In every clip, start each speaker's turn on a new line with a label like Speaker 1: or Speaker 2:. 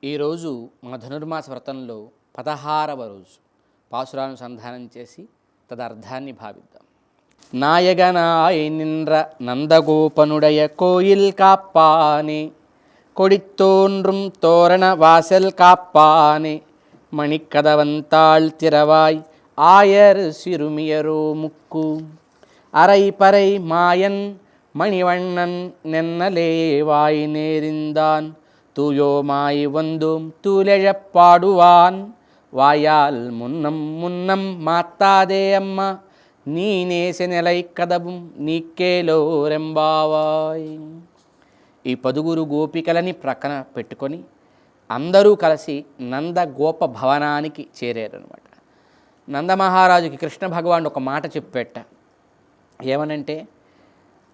Speaker 1: ఈరోజు మా ధనుర్మాస వ్రతంలో 16వ రోజు పాసురానుసంధానం చేసి తదర్థాన్ని భావిద్దాం. నాయగనాయ నింద్ర నందగోపనుడయ కోయిల్ కాప్పానే கொடித்தோன்றும் தோரண வாசல் காப்பானே மணிக்கதவந்தாள் திறவாய் ஆயர் சிறுமியரோ முக்கு அரை பறை மாயன் மணிவண்ணன் நென்னலேவாய் நேரிந்தான் தூயோமாய் வந்தும் தூலெழப்பாடுவான் வாயால் முன்னம் முன்னம் மாத்தாதே அம்மா நீ நேச நிலை కదவும் నీకేలోరెంబావాయ్. ఈ 10 గోపికలని ప్రక్కన పెట్టుకొని అందరూ కలిసి నందగోప భవనానికి చేరారనమాట. నందమహారాజుకి కృష్ణ భగవానుడు ఒక మాట చెప్పేట. ఏమనంటే,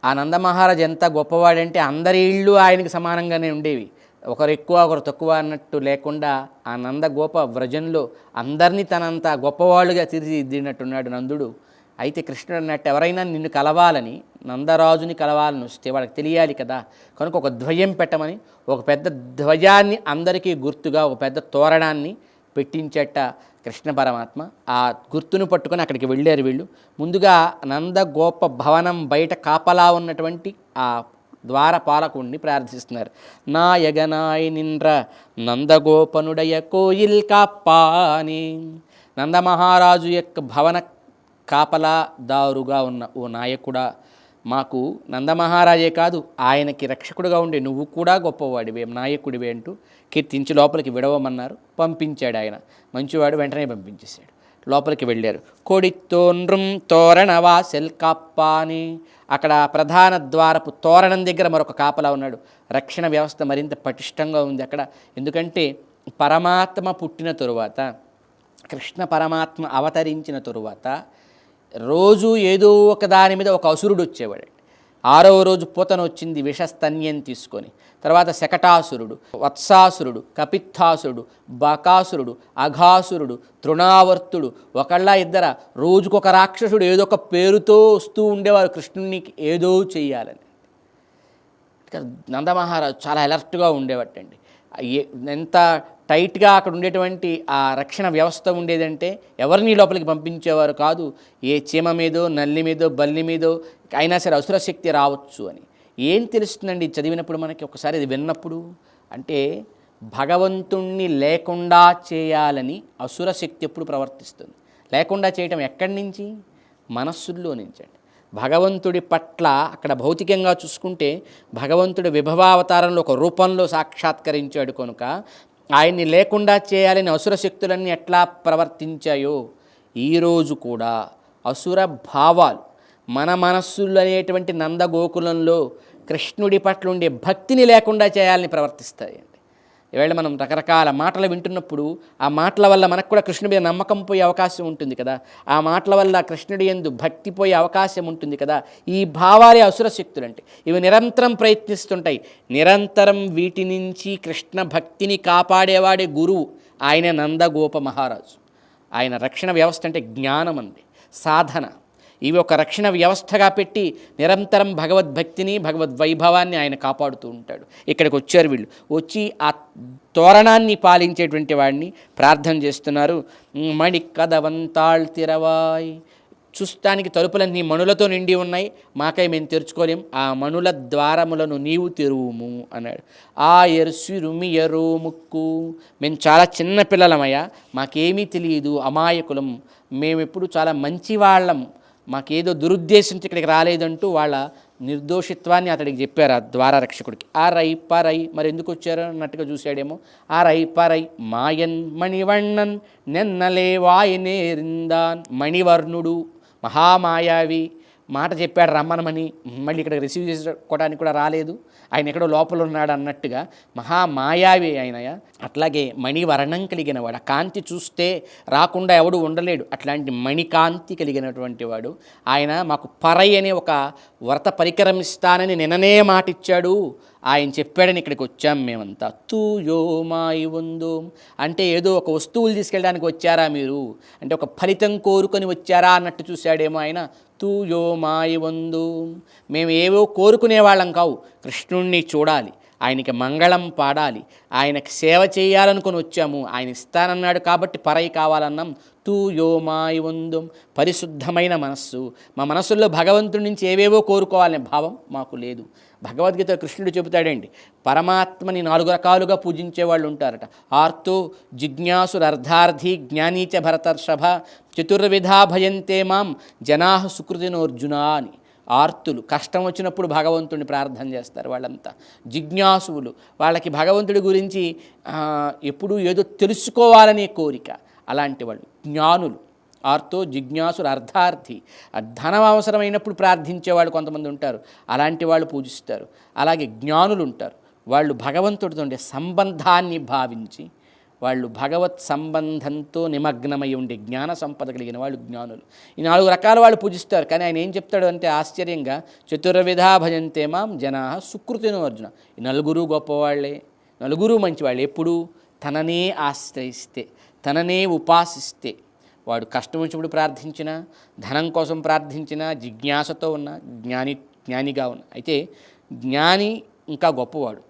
Speaker 1: ఆ నందమహారాజు ఎంత గొప్పవాడంటే అందరి ఇళ్ళు ఆయనకి సమానంగానే ఉండేవి. ఒకరు ఎక్కువ ఒకరు తక్కువ అన్నట్టు లేకుండా ఆ నందగోప వ్రజంలో అందరినీ తనంత గొప్పవాళ్ళుగా తీర్చిదిద్దినట్టున్నాడు నందుడు. అయితే కృష్ణుడు అన్నట్టు ఎవరైనా నిన్ను కలవాలని, నందరాజుని కలవాలని వస్తే వాళ్ళకి తెలియాలి కదా, కనుక ఒక ధ్వజం పెట్టమని ఒక పెద్ద ధ్వజాన్ని అందరికీ గుర్తుగా ఒక పెద్ద తోరణాన్ని పెట్టించేట కృష్ణ పరమాత్మ. ఆ గుర్తును పట్టుకొని అక్కడికి వెళ్ళారు వీళ్ళు. ముందుగా నందగోప భవనం బయట కాపలా ఉన్నటువంటి ఆ ద్వారపాలకుడిని ప్రార్థిస్తున్నారు. నాయగనాయ నింద్ర నందగోపనుడయ కోయిల్ కాప్పాని. నందమహారాజు యొక్క భవన కాపలాదారుగా ఉన్న ఓ నాయకుడా, మాకు నందమహారాజే కాదు ఆయనకి రక్షకుడుగా ఉండే నువ్వు కూడా గొప్పవాడివే, నాయకుడివే అంటూ కీర్తించి లోపలికి విడవమన్నారు. పంపించాడు ఆయన. మంచివాడు, వెంటనే పంపించేశాడు. లోపలికి వెళ్ళారు. కొడితోన్றுం తోరణ వాసెల్ కాప్పాని. అక్కడ ప్రధాన ద్వారపు తోరణం దగ్గర మరొక కాపలా ఉన్నాడు. రక్షణ వ్యవస్థ మరింత పటిష్టంగా ఉంది అక్కడ. ఎందుకంటే పరమాత్మ పుట్టిన తరువాత, కృష్ణ పరమాత్మ అవతరించిన తరువాత రోజు ఏదో ఒక దాని మీద ఒక అసురుడు వచ్చేవాడు. 6వ రోజు పూతన వచ్చింది విషస్తన్యం తీసుకొని. తర్వాత శకటాసురుడు, వత్సాసురుడు, కపిత్థాసురుడు, బకాసురుడు, అఘాసురుడు, తృణావర్తుడు, ఒకళ్ళ ఇద్దర రోజుకొక రాక్షసుడు ఏదో ఒక పేరుతో వస్తూ ఉండేవారు కృష్ణునికి ఏదో చెయ్యాలని. నందమహారాజు చాలా అలర్ట్గా ఉండేవాటండి. ఎంత టైట్గా అక్కడ ఉండేటువంటి ఆ రక్షణ వ్యవస్థ ఉండేదంటే ఎవరిని లోపలికి పంపించేవారు కాదు. ఏ చీమ మీదో, నల్లి మీదో, బల్లి మీదో అయినా సరే అసురశక్తి రావచ్చు అని. ఏం తెలుస్తుందండి చదివినప్పుడు మనకి, ఒకసారి ఇది విన్నప్పుడు? అంటే భగవంతుణ్ణి లేకుండా చేయాలని అసురశక్తి ఎప్పుడు ప్రవర్తిస్తుంది. లేకుండా చేయటం ఎక్కడి నుంచి? మనస్సుల్లో నుంచి అండి. భగవంతుడి పట్ల అక్కడ భౌతికంగా చూసుకుంటే భగవంతుడి విభవావతారంలో ఒక రూపంలో సాక్షాత్కరించాడు కనుక ఆయన్ని లేకుండా చేయాలని అసుర శక్తులన్నీ ఎట్లా ప్రవర్తించాయో ఈరోజు కూడా అసుర భావాలు మన మనస్సులు అనేటువంటి నందగోకులంలో కృష్ణుడి పట్ల ఉండే భక్తిని లేకుండా చేయాలని ప్రవర్తిస్తాయి. ఈవేళ మనం రకరకాల మాటలు వింటున్నప్పుడు ఆ మాటల వల్ల మనకు కూడా కృష్ణుడి మీద నమ్మకం పోయే అవకాశం ఉంటుంది కదా, ఆ మాటల వల్ల కృష్ణుడి యందు భక్తి పోయే అవకాశం ఉంటుంది కదా. ఈ భావాలే అసుర శక్తులు అంటే. ఇవి నిరంతరం ప్రయత్నిస్తుంటాయి. నిరంతరం వీటి నుంచి కృష్ణ భక్తిని కాపాడేవాడే గురువు. ఆయన నందగోప మహారాజు. ఆయన రక్షణ వ్యవస్థ అంటే జ్ఞానం అండి, సాధన. ఇవి ఒక రక్షణ వ్యవస్థగా పెట్టి నిరంతరం భగవద్భక్తిని, భగవద్వైభవాన్ని ఆయన కాపాడుతూ ఉంటాడు. ఇక్కడికి వచ్చారు వీళ్ళు. వచ్చి ఆ తోరణాన్ని పాలించేటువంటి వాడిని ప్రార్థన చేస్తున్నారు. మణికదవంతాళ్ తిరవాయ్. చూస్తానికి తలుపులన్నీ మణులతో నిండి ఉన్నాయి, మాకై మేము తెరుచుకోలేం, ఆ మణుల ద్వారములను నీవు తెరువుము అన్నాడు. ఆ ఎరుసిరుమియరో ముక్కు. మేము చాలా చిన్న పిల్లలమయ్యా, మాకేమీ తెలియదు, అమాయకులం, మేమెప్పుడు చాలా మంచివాళ్ళం, మాకేదో దురుద్దేశంతో ఇక్కడికి రాలేదంటూ వాళ్ళ నిర్దోషిత్వాన్ని అతడికి చెప్పారు ఆ ద్వారరక్షకుడికి. ఆ రై పరై, మరి ఎందుకు వచ్చారు అన్నట్టుగా చూశాడేమో. ఆ రై పరై మాయన్ మణివర్ణన్ నెన్నలే వాయనేరిందాన్. మణివర్ణుడు మహామాయావి మాట చెప్పాడు రమ్మనమని, మళ్ళీ ఇక్కడ రిసీవ్ చేసుకోవడానికి కూడా రాలేదు, ఆయన ఎక్కడో లోపల ఉన్నాడు అన్నట్టుగా మహామాయావి ఆయనయ. అట్లాగే మణివర్ణం కలిగిన వాడు, కాంతి చూస్తే రాకుండా ఎవడు ఉండలేడు, అట్లాంటి మణికాంతి కలిగినటువంటి వాడు ఆయన. మాకు పరై అనే ఒక వ్రత పరికరం ఇస్తానని నిన్ననే మాట ఇచ్చాడు, ఆయన చెప్పాడని ఇక్కడికి వచ్చాం మేమంతా. తూయో మాయి వందోం అంటే ఏదో ఒక వస్తువులు తీసుకెళ్ళడానికి వచ్చారా మీరు అంటే ఒక ఫలితం కోరుకొని వచ్చారా అన్నట్టు చూశాడేమో ఆయన. తూయో మాయి వందోం, మేము ఏవో కోరుకునేవాళ్ళం కావు, కృష్ణుణ్ణి చూడాలి, ఆయనకి మంగళం పాడాలి, ఆయనకి సేవ చేయాలనుకుని వచ్చాము, ఆయన ఇస్తానన్నాడు కాబట్టి పరై కావాలన్నాం. తూయో మాయి ఉందుం, పరిశుద్ధమైన మనస్సు. మా మనస్సుల్లో భగవంతుడి నుంచి ఏవేవో కోరుకోవాలనే భావం మాకు లేదు. భగవద్గీత కృష్ణుడు చెబుతాడండి, పరమాత్మని 4 రకాలుగా పూజించే వాళ్ళు ఉంటారట. ఆర్తో జిజ్ఞాసురర్ధార్థి జ్ఞానీచ భరతర్షభ చతుర్విధా భయంతే మాం జనా సుకృతినోర్జున అని. ఆర్తులు కష్టం వచ్చినప్పుడు భగవంతుడిని ప్రార్థన చేస్తారు వాళ్ళంతా. జిజ్ఞాసువులు వాళ్ళకి భగవంతుడి గురించి ఎప్పుడూ ఏదో తెలుసుకోవాలనే కోరిక అలాంటి వాళ్ళు. జ్ఞానులు ఆర్తో జిజ్ఞాసులు అర్థార్థి, ధనం అవసరమైనప్పుడు ప్రార్థించేవాళ్ళు కొంతమంది ఉంటారు, అలాంటి వాళ్ళు పూజిస్తారు. అలాగే జ్ఞానులు ఉంటారు, వాళ్ళు భగవంతుడితో ఉండే సంబంధాన్ని భావించి వాళ్ళు భగవత్ సంబంధంతో నిమగ్నమై ఉండే జ్ఞాన సంపద కలిగిన వాళ్ళు జ్ఞానులు. ఈ 4 రకాల వాళ్ళు పూజిస్తారు. కానీ ఆయన ఏం చెప్తాడు అంటే ఆశ్చర్యంగా, చతుర్విధా భజంతే మాం జనా సుకృతినో అర్జున. ఈ 4 గొప్పవాళ్లే, 4 మంచివాళ్ళు. ఎప్పుడు తననే ఆశ్రయిస్తే, తననే ఉపాసిస్తే, వాడు కష్టం వచ్చినప్పుడు ప్రార్థించినా, ధనం కోసం ప్రార్థించినా, జిజ్ఞాసతో ఉన్న జ్ఞానిగా ఉన్న. అయితే జ్ఞాని ఇంకా గొప్పవాడు.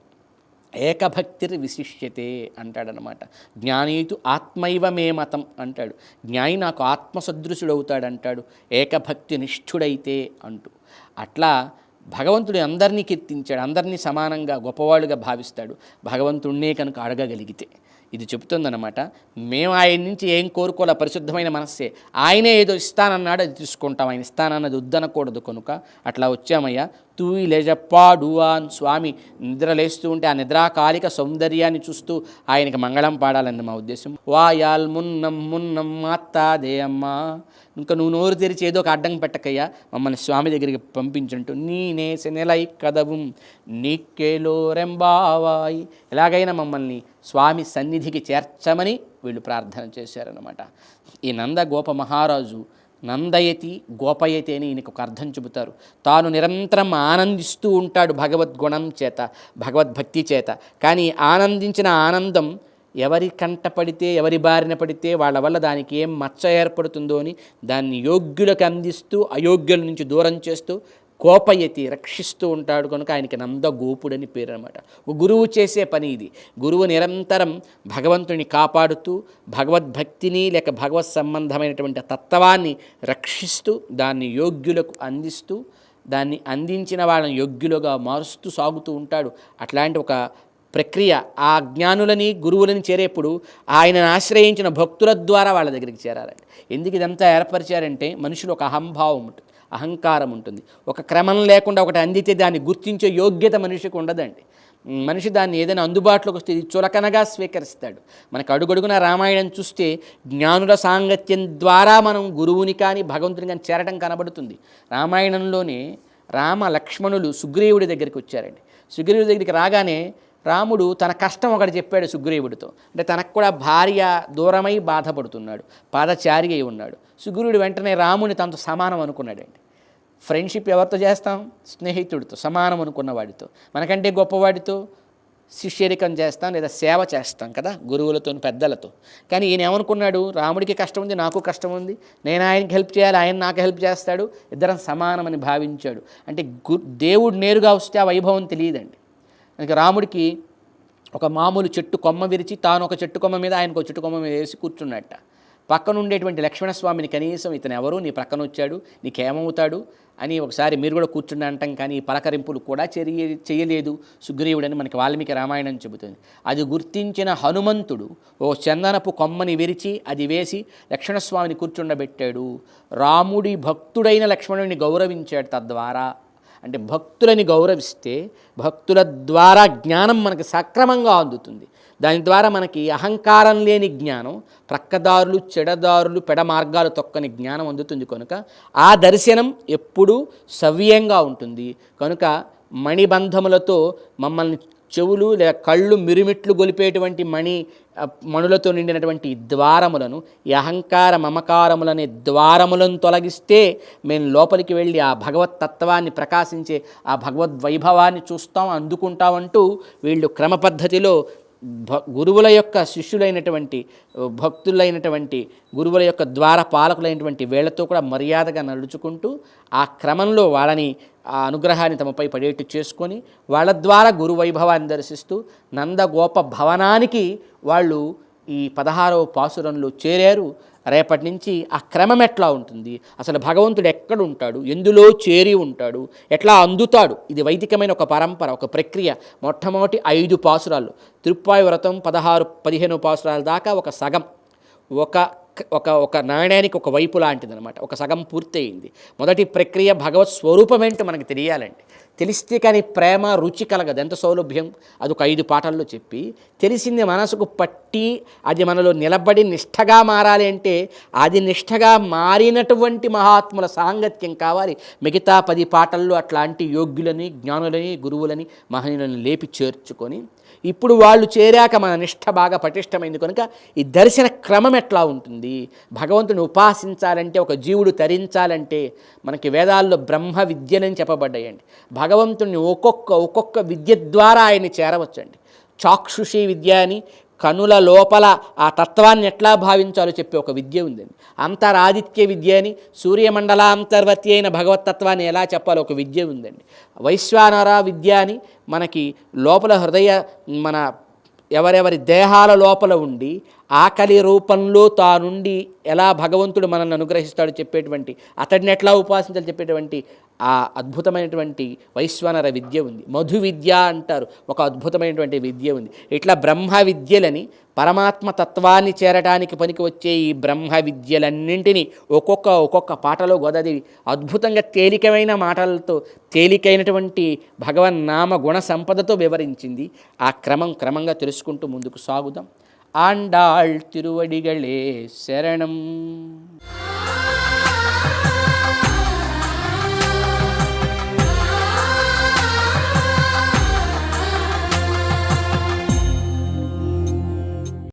Speaker 1: ఏకభక్తిర్ విశిష్యతే అంటాడనమాట. జ్ఞానీతు ఆత్మైవ మే మతం అంటాడు. జ్ఞాని నాకు ఆత్మసదృశుడు అవుతాడు అంటాడు, ఏకభక్తి నిష్ఠుడైతే అంటూ. అట్లా భగవంతుడు అందరినీ కీర్తించాడు, అందరినీ సమానంగా గొప్పవాళ్ళుగా భావిస్తాడు భగవంతుడినే కనుక అడగగలిగితే. ఇది చెప్తుందన్నమాట. మేము ఆయన నుంచి ఏం కోరుకోలే, పరిశుద్ధమైన మనస్సే. ఆయనే ఏదో ఇస్తానన్నాడు, అది తీసుకుంటాం. ఆయన ఇస్తానన్నది వద్దనకూడదు. కనుక అట్లా వచ్చామయ్యా. తూయి లేజప్పాడు అని స్వామి నిద్ర లేస్తూ ఉంటే ఆ నిద్రాకాలిక సౌందర్యాన్ని చూస్తూ ఆయనకి మంగళం పాడాలని మా ఉద్దేశం. వాయాల్ మున్నం మున్నం మాత్తాదే అమ్మా, ఇంకా నువ్వు నోరు తెరిచి ఏదో ఒక అడ్డం పెట్టకయ్యా, మమ్మల్ని స్వామి దగ్గరికి పంపించంటూ. నీనే సెనెలై కదவும் నీకేలో రెంబావాయి, ఎలాగైనా మమ్మల్ని స్వామి సన్నిధికి చేర్చమని వీళ్ళు ప్రార్థన చేశారన్నమాట. ఈ నందగోప మహారాజు నందయతి గోపయతి అని ఈయనకు ఒక అర్థం చెబుతారు. తాను నిరంతరం ఆనందిస్తూ ఉంటాడు భగవద్గుణం చేత, భగవద్భక్తి చేత. కానీ ఆనందించిన ఆనందం ఎవరి కంట పడితే, ఎవరి బారిన పడితే వాళ్ళ వల్ల దానికి ఏం మచ్చ ఏర్పడుతుందో అని దాన్ని యోగ్యులకు అందిస్తూ అయోగ్యుల నుంచి దూరం చేస్తూ గోపయతి రక్షిస్తూ ఉంటాడు. కనుక ఆయనకి నందగోపుడని పేరు అనమాట. గురువు చేసే పని ఇది. గురువు నిరంతరం భగవంతుని కాపాడుతూ భగవద్భక్తిని లేక భగవత్ సంబంధమైనటువంటి తత్వాన్ని రక్షిస్తూ దాన్ని యోగ్యులకు అందిస్తూ దాన్ని అందించిన వాళ్ళని యోగ్యులుగా మారుస్తూ సాగుతూ ఉంటాడు. అట్లాంటి ఒక ప్రక్రియ ఆ జ్ఞానులని గురువులని చేరేప్పుడు ఆయనను ఆశ్రయించిన భక్తుల ద్వారా వాళ్ళ దగ్గరికి చేరాలండి. ఎందుకు ఇదంతా ఏర్పరిచారంటే మనుషులు ఒక అహంభావం ఉంటుంది, అహంకారం ఉంటుంది. ఒక క్రమం లేకుండా ఒకటి అందితే దాన్ని గుర్తించే యోగ్యత మనిషికి ఉండదండి. మనిషి దాన్ని ఏదైనా అందుబాటులోకి వస్తే చులకనగా స్వీకరిస్తాడు. మనకు అడుగడుగున రామాయణం చూస్తే జ్ఞానుల సాంగత్యం ద్వారా మనం గురువుని కానీ భగవంతుని కానీ చేరడం కనబడుతుంది. రామాయణంలోనే రామ లక్ష్మణులు సుగ్రీవుడి దగ్గరికి వచ్చారండి. సుగ్రీవుడి దగ్గరికి రాగానే రాముడు తన కష్టం ఒకటి చెప్పాడు సుగ్రీవుడితో. అంటే తనకు కూడా భార్య దూరమై బాధపడుతున్నాడు, పాదచారి అయి ఉన్నాడు. సుగ్రీవుడు వెంటనే రాముని తనతో సమానం అనుకున్నాడండి. ఫ్రెండ్షిప్ ఎవరితో చేస్తాం? స్నేహితుడితో సమానం అనుకున్న వాడితో, మనకంటే గొప్పవాడితో శిష్యరికం చేస్తాం లేదా సేవ చేస్తాం కదా, గురువులతో పెద్దలతో. కానీ ఈయన ఏమనుకున్నాడు? రాముడికి కష్టం ఉంది, నాకు కష్టం ఉంది, నేను ఆయనకి హెల్ప్ చేయాలి, ఆయన నాకు హెల్ప్ చేస్తాడు, ఇద్దరం సమానమని భావించాడు. అంటే దేవుడు నేరుగా వస్తే ఆ వైభవం తెలియదండి. అందుకే రాముడికి ఒక మామూలు చెట్టు కొమ్మ విరిచి తాను ఒక చెట్టు కొమ్మ మీద ఆయనకు ఒక చెట్టు కొమ్మ మీద వేసి కూర్చున్నట్ట. పక్కన ఉండేటువంటి లక్ష్మణస్వామిని కనీసం ఇతను ఎవరు, నీ ప్రక్కన వచ్చాడు, నీకేమవుతాడు అని ఒకసారి మీరు కూడా కూర్చుండి అంటాం. కానీ ఈ పలకరింపులు కూడా చేయలేదు సుగ్రీవుడని మనకి వాల్మీకి రామాయణం చెబుతుంది. అది గుర్తించిన హనుమంతుడు ఓ చందనపు కొమ్మని విరిచి అది వేసి లక్ష్మణస్వామిని కూర్చుండబెట్టాడు. రాముడి భక్తుడైన లక్ష్మణుడిని గౌరవించాడు. తద్వారా అంటే భక్తులని గౌరవిస్తే భక్తుల ద్వారా జ్ఞానం మనకి సక్రమంగా అందుతుంది. దాని ద్వారా మనకి అహంకారం లేని జ్ఞానం, ప్రక్కదారులు చెడదారులు పెడ మార్గాలు తొక్కని జ్ఞానం అందుతుంది. కనుక ఆ దర్శనం ఎప్పుడూ సవ్యంగా ఉంటుంది. కనుక మణిబంధములతో మమ్మల్ని చెవులు లేదా కళ్ళు మిరుమిట్లు గొలిపేటువంటి మణులతో నిండినటువంటి ద్వారములను, ఈ అహంకార మమకారములనే ద్వారములను తొలగిస్తే మేము లోపలికి వెళ్ళి ఆ భగవత్ తత్వాన్ని ప్రకాశించే ఆ భగవద్వైభవాన్ని చూస్తాం, అందుకుంటామంటూ వీళ్ళు క్రమ పద్ధతిలో గురువుల యొక్క శిష్యులైనటువంటి భక్తులైనటువంటి గురువుల యొక్క ద్వార పాలకులైనటువంటి వీళ్లతో కూడా మర్యాదగా నడుచుకుంటూ ఆ క్రమంలో వాళ్ళని ఆ అనుగ్రహాన్ని తమపై పడేట్టు చేసుకొని వాళ్ళ ద్వారా గురువైభవాన్ని దర్శిస్తూ నందగోప భవనానికి వాళ్ళు ఈ 16వ పాసురంలో చేరారు. రేపటి నుంచి ఆ క్రమం ఎట్లా ఉంటుంది, అసలు భగవంతుడు ఎక్కడ ఉంటాడు, ఎందులో చేరి ఉంటాడు, ఎట్లా అందుతాడు, ఇది వైదికమైన ఒక పరంపర, ఒక ప్రక్రియ. మొట్టమొదటి 5 పాసురాలు తిరుప్పాయి వ్రతం 16-15 పాసురాల దాకా ఒక సగం, ఒక ఒక ఒక నాణ్యానికి ఒక వైపు లాంటిదనమాట. ఒక సగం పూర్తయింది. మొదటి ప్రక్రియ భగవత్ స్వరూపం ఏంటో మనకు తెలియాలండి. తెలిస్తే కానీ ప్రేమ రుచి కలగదు. ఎంత సౌలభ్యం, అదొక 5 పాటల్లో చెప్పి తెలిసింది మనసుకు పట్టి అది మనలో నిలబడి నిష్ఠగా మారాలి అంటే అది నిష్ఠగా మారినటువంటి మహాత్ముల సాంగత్యం కావాలి. మిగతా 10 పాటల్లో అట్లాంటి యోగ్యులని, జ్ఞానులని, గురువులని, మహనీయులని లేపి చేర్చుకొని ఇప్పుడు వాళ్ళు చేరాక మన నిష్ఠ బాగా పటిష్టమైంది కనుక ఈ దర్శన క్రమం ఎట్లా ఉంటుంది, భగవంతుని ఉపాసించాలంటే, ఒక జీవుడు తరించాలంటే మనకి వేదాల్లో బ్రహ్మ విద్యలని చెప్పబడ్డాయండి. భగవంతుని ఒక్కొక్క విద్య ద్వారా ఆయన్ని చేరవచ్చండి. చాక్షుషి విద్య అని కనుల లోపల ఆ తత్వాన్ని ఎట్లా భావించాలో చెప్పే ఒక విద్య ఉందండి. అంతరాదిత్య విద్య అని సూర్యమండలాంతర్వర్తి అయిన భగవత్తత్వాన్ని ఎలా చెప్పాలో ఒక విద్య ఉందండి. వైశ్వానర విద్య అని మనకి లోపల హృదయ మన ఎవరెవరి దేహాల లోపల ఉండి ఆకలి రూపంలో తానుండి ఎలా భగవంతుడు మనల్ని అనుగ్రహిస్తాడో చెప్పేటువంటి, అతడిని ఎట్లా ఉపాసించాలో చెప్పేటువంటి ఆ అద్భుతమైనటువంటి వైశ్వానర విద్య ఉంది. మధు విద్య అంటారు, ఒక అద్భుతమైనటువంటి విద్య ఉంది. ఇట్లా బ్రహ్మ విద్యలని, పరమాత్మ తత్వాన్ని చేరడానికి పనికి వచ్చే ఈ బ్రహ్మ విద్యలన్నింటినీ ఒక్కొక్క పాటలో గోదాదేవి అద్భుతంగా తేలికమైన మాటలతో తేలికైనటువంటి భగవన్నామ గుణ సంపదతో వివరించింది. ఆ క్రమంగా తెలుసుకుంటూ ముందుకు సాగుదాం. ఆండాళ్ తిరువడిగళే శరణం.